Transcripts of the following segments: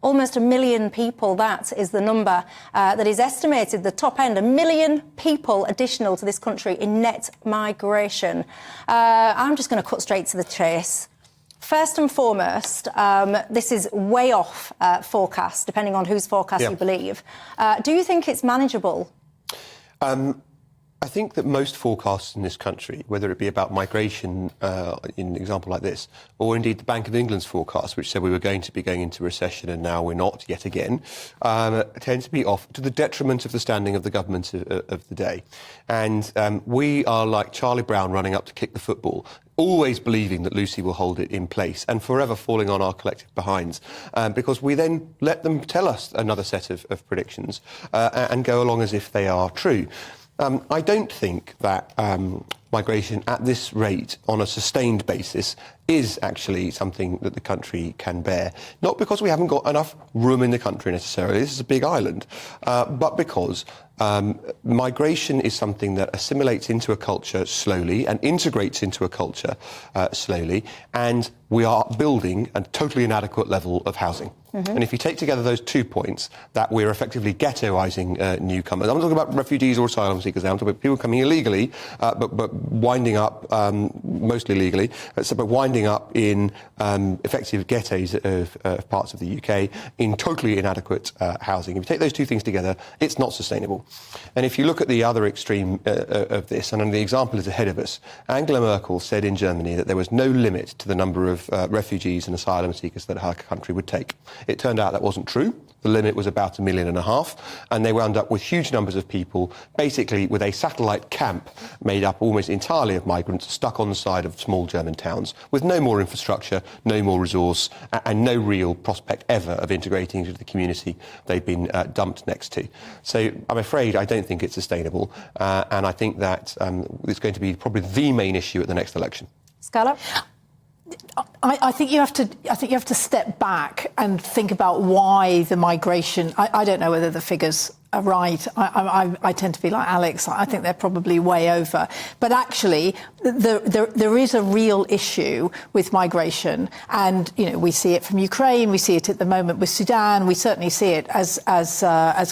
Almost 1 million people, that is the number that is estimated, the top end, 1 million people additional to this country in net migration. I'm just going to cut straight to the chase. First and foremost, this is way off forecast, depending on whose forecast you believe. Do you think it's manageable? I think that most forecasts in this country, whether it be about migration in an example like this, or indeed the Bank of England's forecast, which said we were going to be going into recession and now we're not yet again, tend to be off to the detriment of the standing of the government of the day. And we are like Charlie Brown running up to kick the football, always believing that Lucy will hold it in place and forever falling on our collective behinds, because we then let them tell us another set of predictions and go along as if they are true. I don't think that migration at this rate on a sustained basis is actually something that the country can bear. Not because we haven't got enough room in the country necessarily, this is a big island, but because migration is something that assimilates into a culture slowly and integrates into a culture slowly, and we are building a totally inadequate level of housing. And if you take together those 2 points, that we're effectively ghettoising newcomers. I'm not talking about refugees or asylum seekers now, I'm talking about people coming illegally, but winding up, mostly legally, but winding up in effective ghettos of parts of the UK in totally inadequate housing. If you take those two things together, it's not sustainable. And if you look at the other extreme of this, and the example is ahead of us, Angela Merkel said in Germany that there was no limit to the number of refugees and asylum seekers that her country would take. It turned out that wasn't true. The limit was about 1.5 million, and they wound up with huge numbers of people, basically with a satellite camp made up almost entirely of migrants stuck on the side of small German towns, with no more infrastructure, no more resource, and no real prospect ever of integrating into the community they've been dumped next to. So I'm afraid I don't think it's sustainable, and I think that it's going to be probably the main issue at the next election. Scarlett? I think you have to step back and think about why the migration. I don't know whether the figures are right. I tend to be like Alex. I think they're probably way over. But actually, there is a real issue with migration, and we see it from Ukraine. We see it at the moment with Sudan. We certainly see it as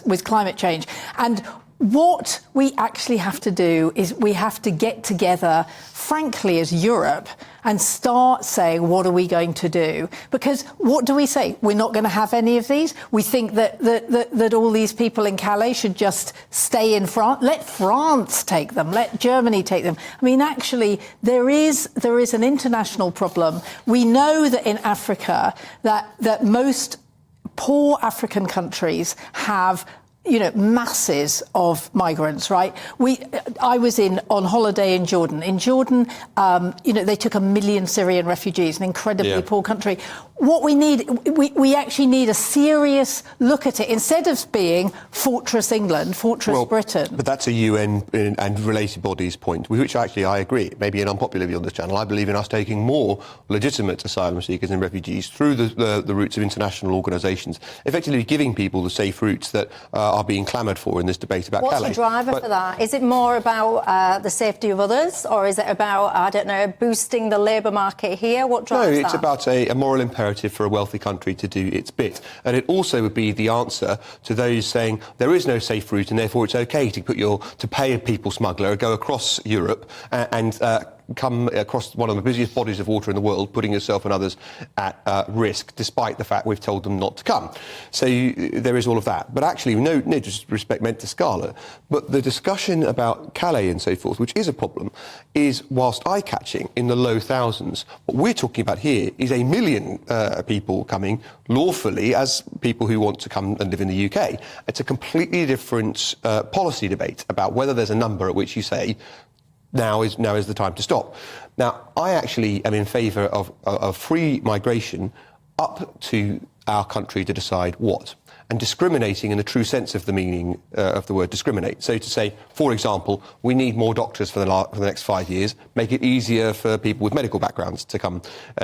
with climate change. And what we actually have to do is we have to get together, frankly, as Europe, and start saying, what are we going to do? Because what do we say? We're not going to have any of these? We think that all these people in Calais should just stay in France? Let France take them. Let Germany take them. I mean, actually, there is an international problem. We know that in Africa, that most poor African countries have masses of migrants, right? I was on holiday in Jordan. In Jordan, they took 1 million Syrian refugees, an incredibly poor country. What we need, we actually need a serious look at it, instead of being Fortress England, Fortress Britain. But that's a UN and related bodies point, with which actually I agree. It may be an unpopular view on this channel. I believe in us taking more legitimate asylum seekers and refugees through the routes of international organisations, effectively giving people the safe routes that are being clamoured for in this debate about Calais. What's the driver for that? Is it more about the safety of others, or is it about, I don't know, boosting the labour market here? What drives that? No, it's about a moral imperative for a wealthy country to do its bit. And it also would be the answer to those saying there is no safe route and therefore it's OK to pay a people smuggler, go across Europe and come across one of the busiest bodies of water in the world, putting yourself and others at risk, despite the fact we've told them not to come. So there is all of that. But actually, no disrespect meant to Scarlett, but the discussion about Calais and so forth, which is a problem, is, whilst eye-catching, in the low thousands. What we're talking about here is 1 million people coming lawfully as people who want to come and live in the UK. It's a completely different policy debate about whether there's a number at which you say, now is the time to stop. Now, I actually am in favour of free migration up to our country to decide what, and discriminating in the true sense of the meaning of the word discriminate. So to say, for example, we need more doctors for the next 5 years, make it easier for people with medical backgrounds to come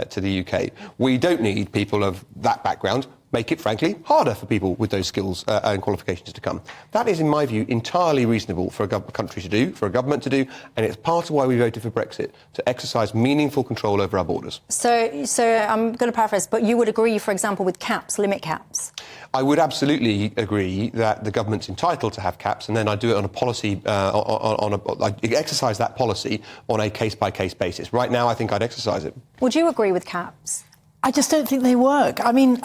to the UK. We don't need people of that background, make it, frankly, harder for people with those skills and qualifications to come. That is, in my view, entirely reasonable for a country to do, for a government to do, and it's part of why we voted for Brexit, to exercise meaningful control over our borders. So I'm going to paraphrase, but you would agree, for example, with caps, limit caps? I would absolutely agree that the government's entitled to have caps, and then I do it on a policy, I exercise that policy on a case-by-case basis. Right now, I think I'd exercise it. Would you agree with caps? I just don't think they work. I mean,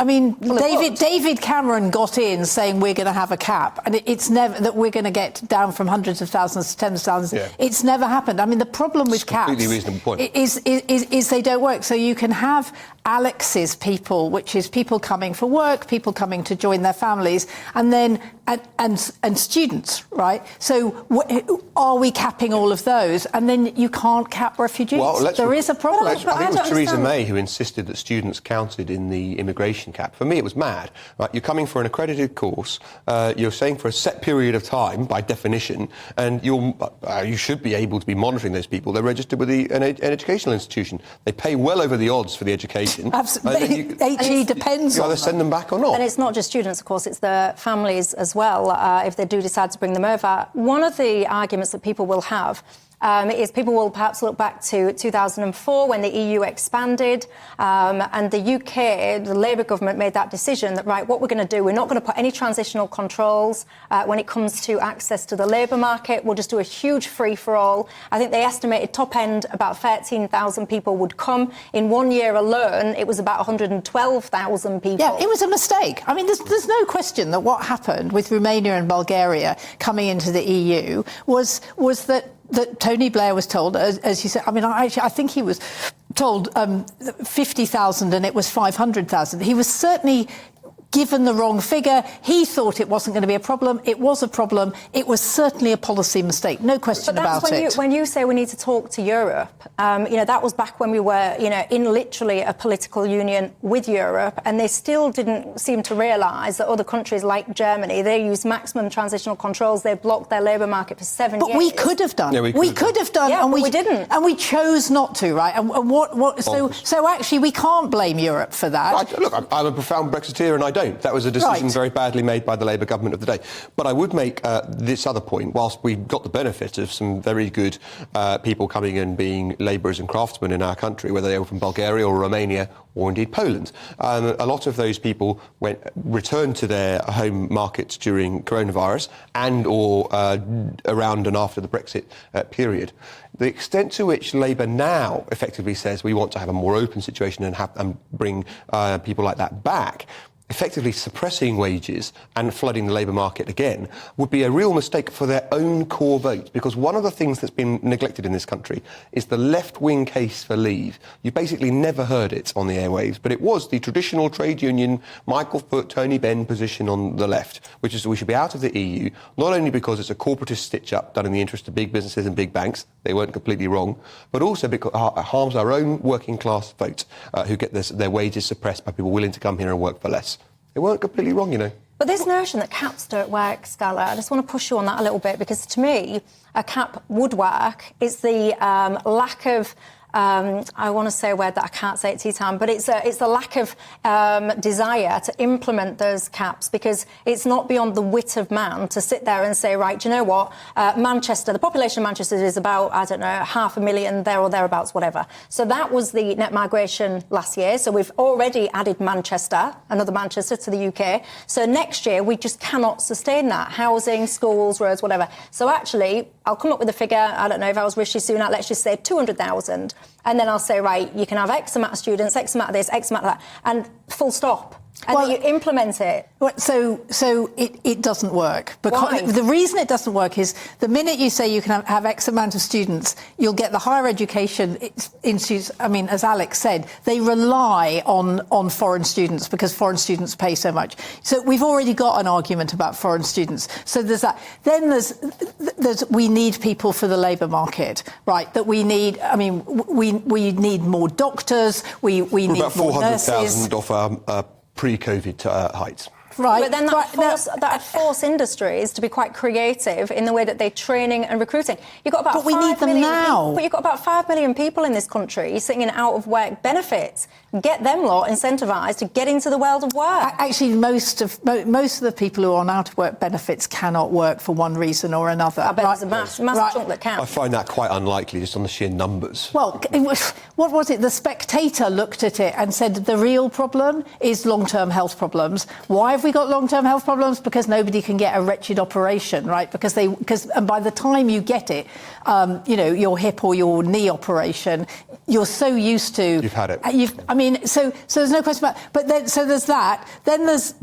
David Cameron got in saying we're going to have a cap, and it's never that we're going to get down from hundreds of thousands to tens of thousands. Yeah. It's never happened. I mean, the problem with caps is they don't work. So you can have Alex's people, which is people coming for work, people coming to join their families, and then and students, right? So are we capping all of those? And then you can't cap refugees. Well, there is a problem. I think it was Theresa May who insisted that students counted in the immigration cap. For me, it was mad. Right? You're coming for an accredited course. You're staying for a set period of time, by definition, and you should be able to be monitoring those people. They're registered with an educational institution. They pay well over the odds for the education. Absolutely. HE depends on either send them back or not. And it's not just students, of course, it's the families as well, if they do decide to bring them over. One of the arguments that people will have is people will perhaps look back to 2004 when the EU expanded and the UK, the Labour government, made that decision that, right, what we're going to do, we're not going to put any transitional controls when it comes to access to the labour market. We'll just do a huge free-for-all. I think they estimated top end about 13,000 people would come. In 1 year alone, it was about 112,000 people. Yeah, it was a mistake. I mean, there's no question that what happened with Romania and Bulgaria coming into the EU was that Tony Blair was told, as you said, I mean, I think he was told 50,000 and it was 500,000. He was certainly given the wrong figure. He thought it wasn't going to be a problem. It was a problem. It was certainly a policy mistake. No question about it. When you say we need to talk to Europe, that was back when we were, in literally a political union with Europe, and they still didn't seem to realise that other countries like Germany, they use maximum transitional controls. They've blocked their labour market for 7 years. But we could have done. Yeah, we could have done, yeah, and we didn't. And we chose not to, right? And so actually, we can't blame Europe for that. Look, I'm a profound Brexiteer, and I don't. That was a decision very badly made by the Labour government of the day. But I would make this other point. Whilst we got the benefit of some very good people coming and being labourers and craftsmen in our country, whether they were from Bulgaria or Romania or indeed Poland, a lot of those people returned to their home markets during coronavirus and or around and after the Brexit period. The extent to which Labour now effectively says we want to have a more open situation and bring people like that back, effectively suppressing wages and flooding the labour market again, would be a real mistake for their own core vote. Because one of the things that's been neglected in this country is the left-wing case for leave. You basically never heard it on the airwaves, but it was the traditional trade union, Michael Foot, Tony Benn position on the left, which is we should be out of the EU, not only because it's a corporatist stitch-up done in the interest of big businesses and big banks, they weren't completely wrong, but also because it harms our own working-class vote, who get their wages suppressed by people willing to come here and work for less. They weren't completely wrong, But this notion that caps don't work, Scarlett, I just want to push you on that a little bit, because to me, a cap would work. It's the lack of... I want to say a word that I can't say at tea time, but it's the lack of desire to implement those caps, because it's not beyond the wit of man to sit there and say, right, do you know what? Manchester, the population of Manchester is about, 500,000 there or thereabouts, whatever. So that was the net migration last year. So we've already added Manchester, another Manchester to the UK. So next year, we just cannot sustain that. Housing, schools, roads, whatever. So actually, I'll come up with a figure, I don't know, if I was Rishi Sunak, let's just say 200,000. And then I'll say, right, you can have X amount of students, X amount of this, X amount of that, and full stop. And then you implement it. So it doesn't work. Because why? The reason it doesn't work is the minute you say you can have X amount of students, you'll get the higher education institutes. I mean, as Alex said, they rely on foreign students because foreign students pay so much. So we've already got an argument about foreign students. So there's that. Then there's we need people for the labour market, right? That we need. I mean, we need more doctors. We need about more nurses. 400,000 off our pre-COVID heights. Right. But then that force industries to be quite creative in the way that they're training and recruiting. You've got about But we need them now. But you've got about 5 million people in this country sitting in out-of-work benefits. Get them lot incentivised to get into the world of work. Actually, most of the people who are on out-of-work benefits cannot work for one reason or another. I bet there's a mass chunk that can. I find that quite unlikely, just on the sheer numbers. Well, what was it? The Spectator looked at it and said the real problem is long-term health problems. Why have we got long-term health problems? Because nobody can get a wretched operation, right? Because and by the time you get it, your hip or your knee operation, you're so used to. You've had it. So there's no question about. But then, so there's that. Then there's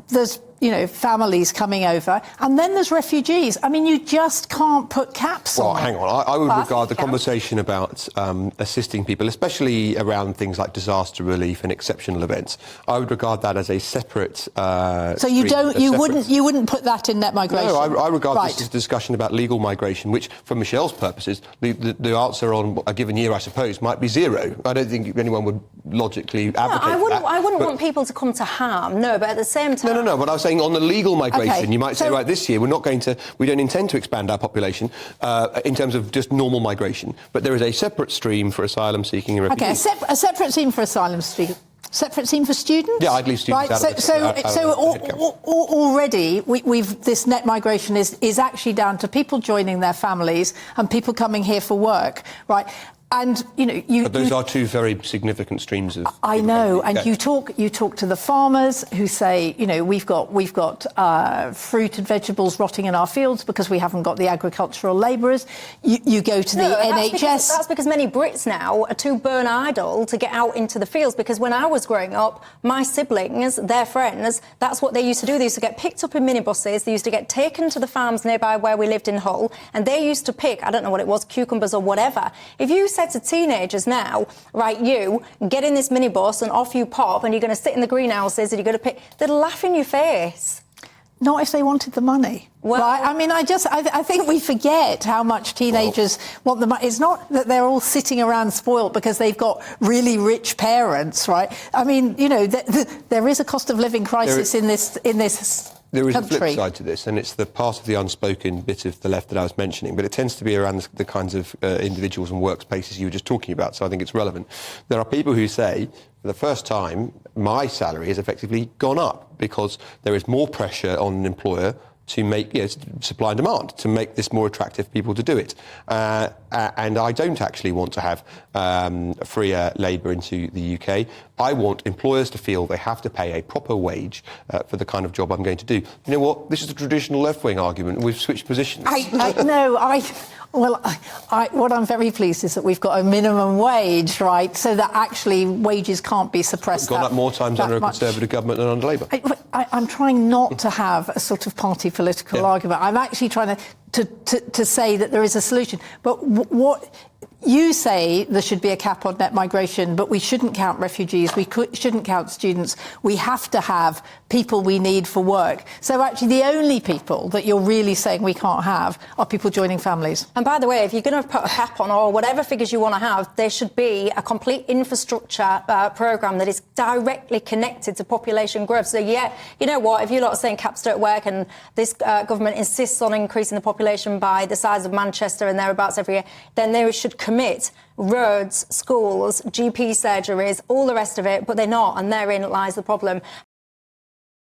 families coming over, and then there's refugees. I mean, you just can't put caps on. Well, hang on. I would regard the conversation about assisting people, especially around things like disaster relief and exceptional events. I would regard that as a separate. So you wouldn't put that in net migration. No, I regard this as a discussion about legal migration, which, for Michelle's purposes, the answer on a given year, I suppose, might be zero. I don't think anyone would logically advocate that. I wouldn't want people to come to harm. No, but at the same time. No. But I was saying on the legal migration, Okay, you might say, right, this year we don't intend to expand our population in terms of just normal migration, but there is a separate stream for asylum seeking and refugees. Okay, a separate stream for asylum seeking. Separate team for students? Yeah, I'd leave students out of this. Already, this net migration is actually down to people joining their families and people coming here for work, right? And But those are two very significant streams of. I know, and you talk to the farmers who say, we've got fruit and vegetables rotting in our fields because we haven't got the agricultural labourers. You go to the NHS. That's because many Brits now are too burn idle to get out into the fields. Because when I was growing up, my siblings, their friends, that's what they used to do. They used to get picked up in minibuses. They used to get taken to the farms nearby where we lived in Hull, and they used to pick, I don't know what it was, cucumbers or whatever. If you said to teenagers now, right, you get in this minibus and off you pop and you're going to sit in the greenhouses and you're going to pick, they'd laugh in your face. Not if they wanted the money. Well, right? I mean, I think we forget how much teenagers want the money. It's not that they're all sitting around spoilt because they've got really rich parents, right? I mean, there is a cost of living crisis in this There is country. a flip side to this, and it's the part of the unspoken bit of the left that I was mentioning, but it tends to be around the kinds of individuals and workspaces you were just talking about, so I think it's relevant. There are people who say, for the first time, my salary has effectively gone up because there is more pressure on an employer to make supply and demand, to make this more attractive for people to do it. And I don't actually want to have freer labour into the UK. I want employers to feel they have to pay a proper wage for the kind of job I'm going to do. You know what? This is the traditional left-wing argument. We've switched positions. What I'm very pleased is that we've got a minimum wage, right, so that actually wages can't be suppressed. It's gone up more times under a Conservative government than under Labour. I'm trying not to have a sort of party political argument. I'm actually trying to say that there is a solution. But what you say, there should be a cap on net migration, but we shouldn't count refugees, shouldn't count students. We have to have people we need for work. So actually the only people that you're really saying we can't have are people joining families. And by the way, if you're going to put a cap on or whatever figures you want to have, there should be a complete infrastructure programme that is directly connected to population growth. So, you know what, if you lot are saying caps don't work and this government insists on increasing the population by the size of Manchester and thereabouts every year, then they should commit roads, schools, GP surgeries, all the rest of it, but they're not, and therein lies the problem.